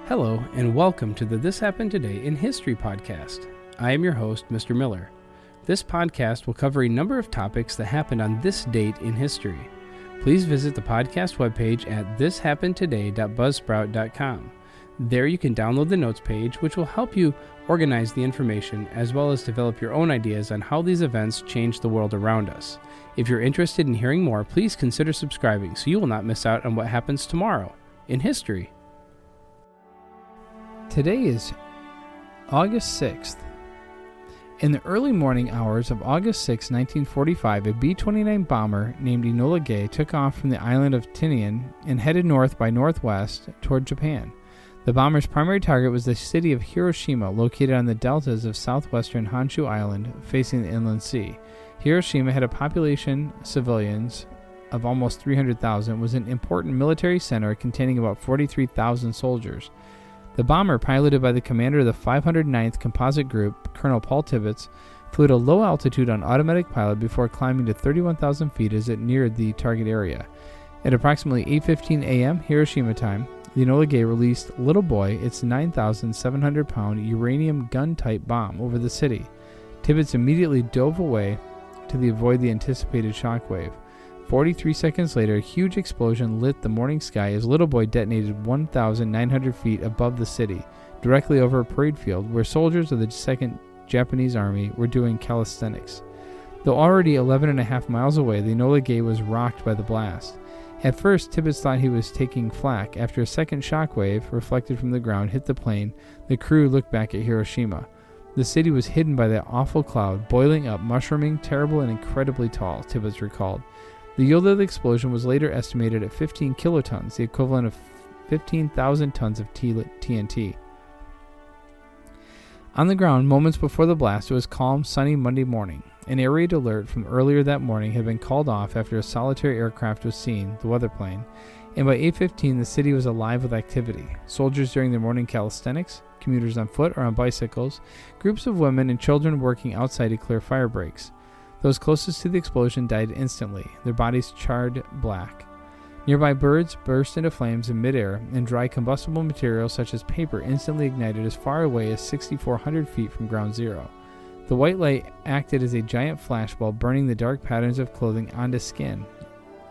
Hello, and welcome to the This Happened Today in History podcast. I am your host, Mr. Miller. This podcast will cover a number of topics that happened on this date in history. Please visit the podcast webpage at thishappenedtoday.buzzsprout.com. There you can download the notes page, which will help you organize the information as well as develop your own ideas on how these events change the world around us. If you're interested in hearing more, please consider subscribing so you will not miss out on what happens tomorrow in history. Today is August 6th. In the early morning hours of August 6, 1945, a B-29 bomber named Enola Gay took off from the island of Tinian and headed north by northwest toward Japan. The bomber's primary target was the city of Hiroshima, located on the deltas of southwestern Honshu Island, facing the inland sea. Hiroshima had a population of civilians of almost 300,000, was an important military center containing about 43,000 soldiers. The bomber, piloted by the commander of the 509th Composite Group, Colonel Paul Tibbets, flew at a low altitude on automatic pilot before climbing to 31,000 feet as it neared the target area. At approximately 8:15 a.m. Hiroshima time, the Enola Gay released Little Boy, its 9,700-pound uranium gun-type bomb, over the city. Tibbets immediately dove away to avoid the anticipated shockwave. 43 seconds later, a huge explosion lit the morning sky as Little Boy detonated 1,900 feet above the city, directly over a parade field where soldiers of the 2nd Japanese Army were doing calisthenics. Though already 11.5 miles away, the Enola Gay was rocked by the blast. At first, Tibbets thought he was taking flak. After a second shockwave, reflected from the ground, hit the plane, the crew looked back at Hiroshima. The city was hidden by that awful cloud, boiling up, mushrooming, terrible, and incredibly tall, Tibbets recalled. The yield of the explosion was later estimated at 15 kilotons, the equivalent of 15,000 tons of TNT. On the ground, moments before the blast, it was calm, sunny Monday morning. An air raid alert from earlier that morning had been called off after a solitary aircraft was seen, the weather plane, and by 8:15 the city was alive with activity. Soldiers doing their morning calisthenics, commuters on foot or on bicycles, groups of women and children working outside to clear fire breaks. Those closest to the explosion died instantly, their bodies charred black. Nearby birds burst into flames in midair, and dry combustible material such as paper instantly ignited as far away as 6,400 feet from ground zero. The white light acted as a giant flashbulb, burning the dark patterns of clothing onto skin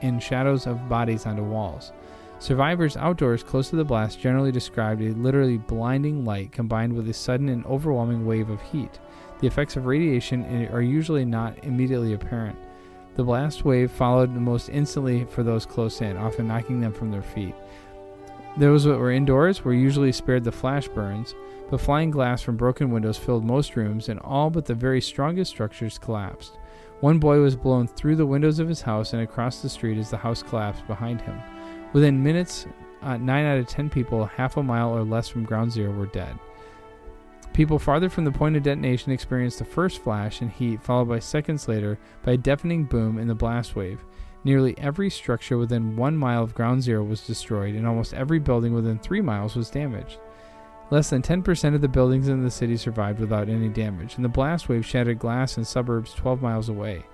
and shadows of bodies onto walls. Survivors outdoors close to the blast generally described a literally blinding light combined with a sudden and overwhelming wave of heat. The effects of radiation are usually not immediately apparent. The blast wave followed almost instantly for those close in, often knocking them from their feet. Those that were indoors were usually spared the flash burns, but flying glass from broken windows filled most rooms, and all but the very strongest structures collapsed. One boy was blown through the windows of his house and across the street as the house collapsed behind him. Within minutes, 9 out of 10 people half a mile or less from ground zero were dead. People farther from the point of detonation experienced the first flash and heat, followed by seconds later by a deafening boom in the blast wave. Nearly every structure within 1 mile of ground zero was destroyed, and almost every building within 3 miles was damaged. Less than 10% of the buildings in the city survived without any damage, and the blast wave shattered glass in suburbs 12 miles away.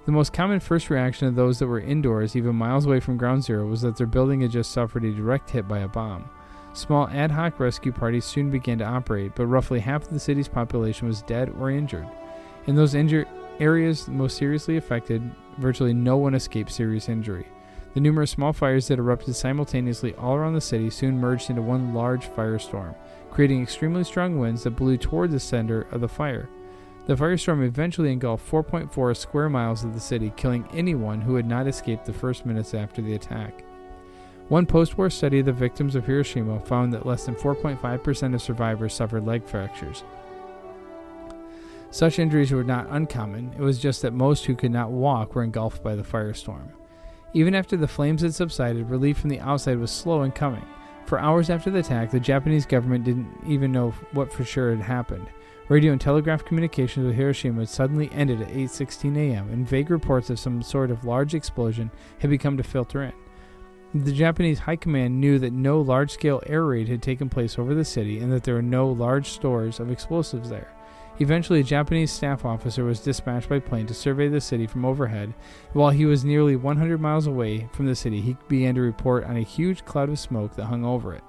The most common first reaction of those that were indoors, even miles away from ground zero, was that their building had just suffered a direct hit by a bomb. Small ad hoc rescue parties soon began to operate, but roughly half of the city's population was dead or injured. In those areas most seriously affected, virtually no one escaped serious injury. The numerous small fires that erupted simultaneously all around the city soon merged into one large firestorm, creating extremely strong winds that blew toward the center of the fire. The firestorm eventually engulfed 4.4 square miles of the city, killing anyone who had not escaped the first minutes after the attack. One post-war study of the victims of Hiroshima found that less than 4.5% of survivors suffered leg fractures. Such injuries were not uncommon, it was just that most who could not walk were engulfed by the firestorm. Even after the flames had subsided, relief from the outside was slow in coming. For hours after the attack, the Japanese government didn't even know what for sure had happened. Radio and telegraph communications with Hiroshima had suddenly ended at 8:16 a.m., and vague reports of some sort of large explosion had begun to filter in. The Japanese high command knew that no large-scale air raid had taken place over the city and that there were no large stores of explosives there. Eventually, a Japanese staff officer was dispatched by plane to survey the city from overhead. While he was nearly 100 miles away from the city, he began to report on a huge cloud of smoke that hung over it.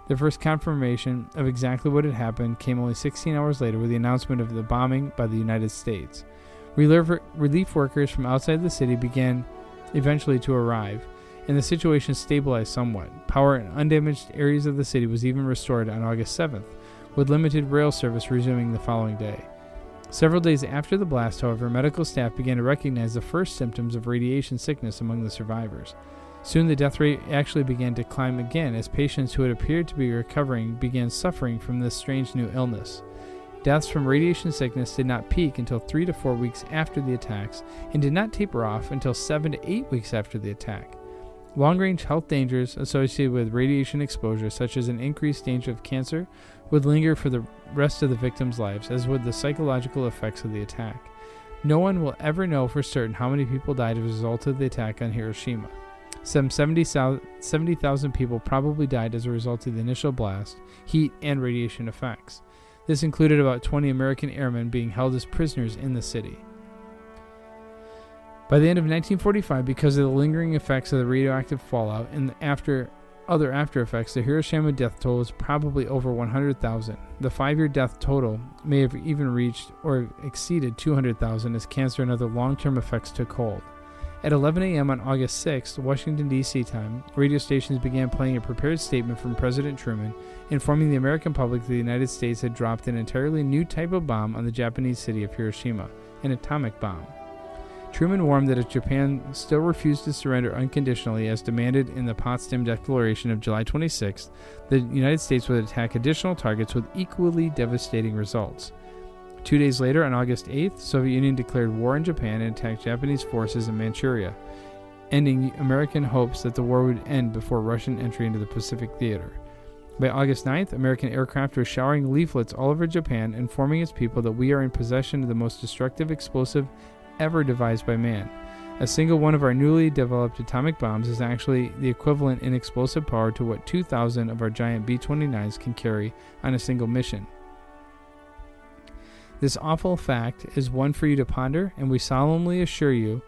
The first confirmation of exactly what had happened came only 16 hours later with the announcement of the bombing by the United States. Relief workers from outside the city began eventually to arrive, and the situation stabilized somewhat. Power in undamaged areas of the city was even restored on August 7th, with limited rail service resuming the following day. Several days after the blast, however, medical staff began to recognize the first symptoms of radiation sickness among the survivors. Soon the death rate actually began to climb again as patients who had appeared to be recovering began suffering from this strange new illness. Deaths from radiation sickness did not peak until 3 to 4 weeks after the attacks and did not taper off until 7 to 8 weeks after the attack. Long-range health dangers associated with radiation exposure, such as an increased danger of cancer, would linger for the rest of the victims' lives, as would the psychological effects of the attack. No one will ever know for certain how many people died as a result of the attack on Hiroshima. Some 70,000 people probably died as a result of the initial blast, heat, and radiation effects. This included about 20 American airmen being held as prisoners in the city. By the end of 1945, because of the lingering effects of the radioactive fallout and other after effects, the Hiroshima death toll was probably over 100,000. The 5-year death total may have even reached or exceeded 200,000 as cancer and other long-term effects took hold. At 11 a.m. on August 6th, Washington, D.C. time, radio stations began playing a prepared statement from President Truman informing the American public that the United States had dropped an entirely new type of bomb on the Japanese city of Hiroshima, an atomic bomb. Truman warned that if Japan still refused to surrender unconditionally as demanded in the Potsdam Declaration of July 26th, the United States would attack additional targets with equally devastating results. 2 days later, on August 8th, the Soviet Union declared war on Japan and attacked Japanese forces in Manchuria, ending American hopes that the war would end before Russian entry into the Pacific theater. By August 9th, American aircraft were showering leaflets all over Japan informing its people that we are in possession of the most destructive explosive ever devised by man. A single one of our newly developed atomic bombs is actually the equivalent in explosive power to what 2,000 of our giant B-29s can carry on a single mission. This awful fact is one for you to ponder, and we solemnly assure you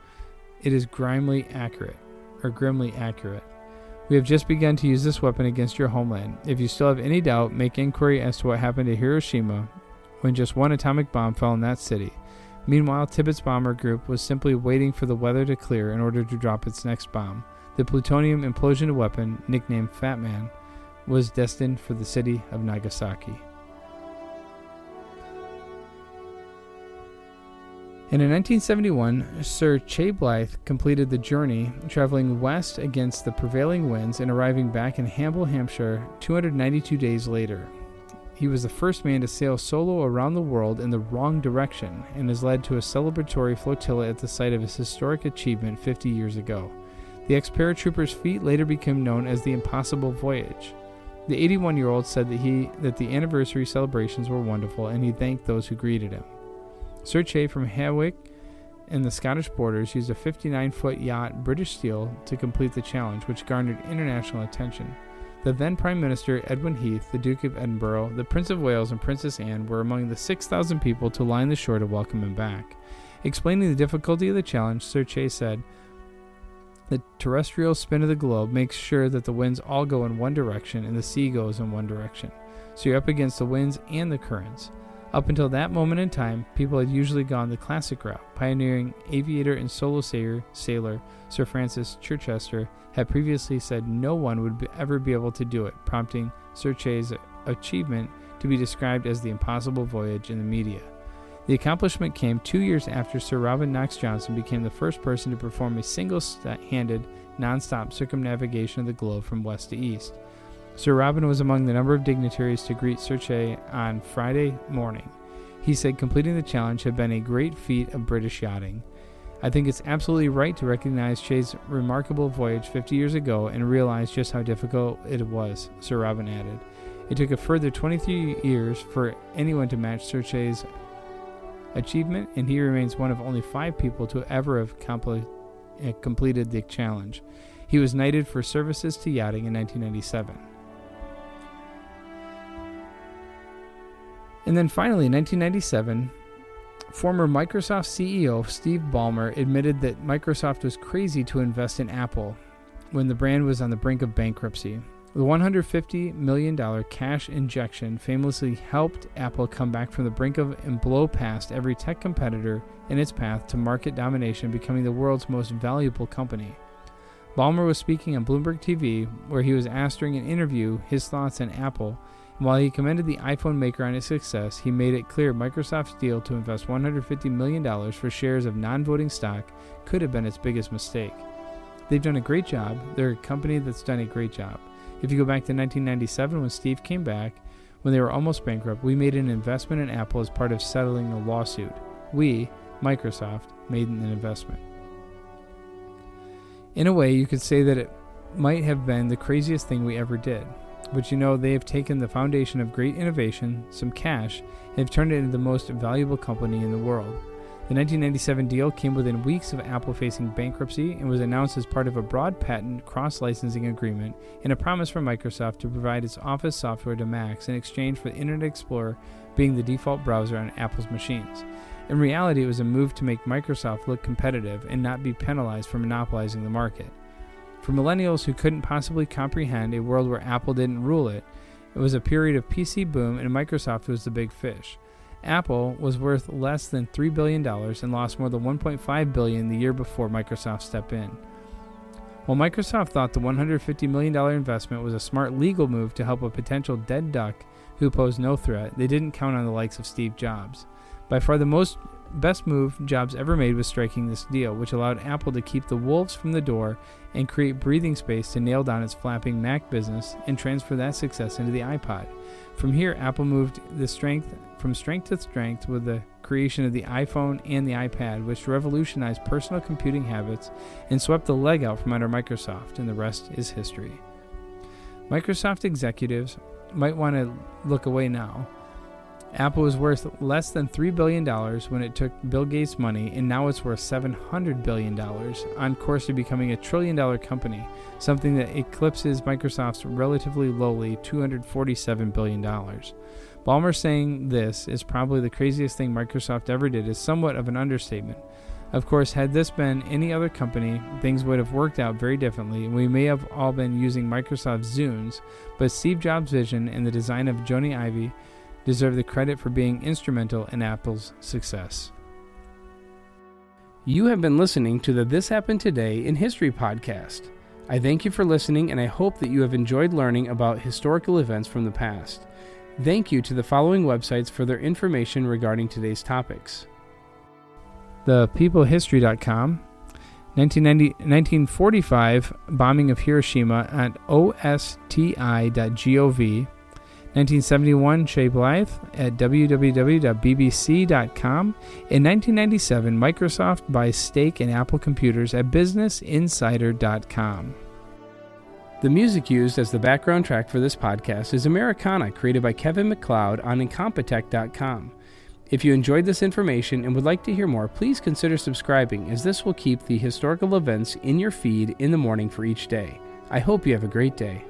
it is grimly accurate. We have just begun to use this weapon against your homeland. If you still have any doubt, make inquiry as to what happened to Hiroshima when just one atomic bomb fell in that city. Meanwhile, Tibbet's bomber group was simply waiting for the weather to clear in order to drop its next bomb. The plutonium implosion weapon, nicknamed Fat Man, was destined for the city of Nagasaki. And in 1971, Sir Chay Blyth completed the journey, traveling west against the prevailing winds and arriving back in Hamble, Hampshire, 292 days later. He was the first man to sail solo around the world in the wrong direction and has led to a celebratory flotilla at the site of his historic achievement 50 years ago. The ex-paratrooper's feat later became known as the Impossible Voyage. The 81-year-old said that the anniversary celebrations were wonderful, and he thanked those who greeted him. Sir Chay from Hawick and the Scottish borders used a 59-foot yacht, British steel, to complete the challenge, which garnered international attention. The then Prime Minister Edwin Heath, the Duke of Edinburgh, the Prince of Wales, and Princess Anne were among the 6,000 people to line the shore to welcome him back. Explaining the difficulty of the challenge, Sir Chay said, "The terrestrial spin of the globe makes sure that the winds all go in one direction and the sea goes in one direction. So you're up against the winds and the currents. Up until that moment in time, people had usually gone the classic route. Pioneering aviator and solo sailor Sir Francis Chichester had previously said no one would ever be able to do it, prompting Sir Chay's achievement to be described as the impossible voyage in the media. The accomplishment came 2 years after Sir Robin Knox Johnson became the first person to perform a single-handed, non-stop circumnavigation of the globe from west to east. Sir Robin was among the number of dignitaries to greet Sir Chay on Friday morning. He said completing the challenge had been a great feat of British yachting. I think it's absolutely right to recognize Chay's remarkable voyage 50 years ago and realize just how difficult it was, Sir Robin added. It took a further 23 years for anyone to match Sir Chay's achievement, and he remains one of only 5 people to ever have completed the challenge. He was knighted for services to yachting in 1997. And then finally, in 1997, former Microsoft CEO Steve Ballmer admitted that Microsoft was crazy to invest in Apple when the brand was on the brink of bankruptcy. The $150 million cash injection famously helped Apple come back from the brink of and blow past every tech competitor in its path to market domination, becoming the world's most valuable company. Ballmer was speaking on Bloomberg TV, where he was asked during an interview his thoughts on Apple, and while he commended the iPhone maker on its success, he made it clear Microsoft's deal to invest $150 million for shares of non-voting stock could have been its biggest mistake. They've done a great job. They're a company that's done a great job. If you go back to 1997 when Steve came back, when they were almost bankrupt, we made an investment in Apple as part of settling a lawsuit. We, Microsoft, made an investment. In a way, you could say that it might have been the craziest thing we ever did. But they have taken the foundation of great innovation, some cash, and have turned it into the most valuable company in the world. The 1997 deal came within weeks of Apple facing bankruptcy and was announced as part of a broad patent cross-licensing agreement and a promise from Microsoft to provide its Office software to Macs in exchange for the Internet Explorer being the default browser on Apple's machines. In reality, it was a move to make Microsoft look competitive and not be penalized for monopolizing the market. For millennials who couldn't possibly comprehend a world where Apple didn't rule it, it was a period of PC boom and Microsoft was the big fish. Apple was worth less than $3 billion and lost more than $1.5 billion the year before Microsoft stepped in. While Microsoft thought the $150 million investment was a smart legal move to help a potential dead duck who posed no threat, they didn't count on the likes of Steve Jobs. By far the best move Jobs ever made was striking this deal, which allowed Apple to keep the wolves from the door and create breathing space to nail down its flapping Mac business and transfer that success into the iPod. From here, Apple moved from strength to strength with the creation of the iPhone and the iPad, which revolutionized personal computing habits and swept the leg out from under Microsoft, and the rest is history. Microsoft executives might want to look away now. Apple was worth less than $3 billion when it took Bill Gates' money, and now it's worth $700 billion, on course to becoming a $1 trillion company, something that eclipses Microsoft's relatively lowly $247 billion. Ballmer saying this is probably the craziest thing Microsoft ever did is somewhat of an understatement. Of course, had this been any other company, things would have worked out very differently, and we may have all been using Microsoft's Zunes, but Steve Jobs' vision and the design of Jony Ive deserve the credit for being instrumental in Apple's success. You have been listening to the This Happened Today in History podcast. I thank you for listening, and I hope that you have enjoyed learning about historical events from the past. Thank you to the following websites for their information regarding today's topics. ThePeopleHistory.com, 1945 bombing of Hiroshima at osti.gov, 1971 Chay Blyth at www.bbc.com, in 1997 Microsoft buys stake in Apple computers at businessinsider.com. The music used as the background track for this podcast is Americana, created by Kevin MacLeod on Incompetech.com. If you enjoyed this information and would like to hear more, please consider subscribing, as this will keep the historical events in your feed in the morning for each day. I hope you have a great day.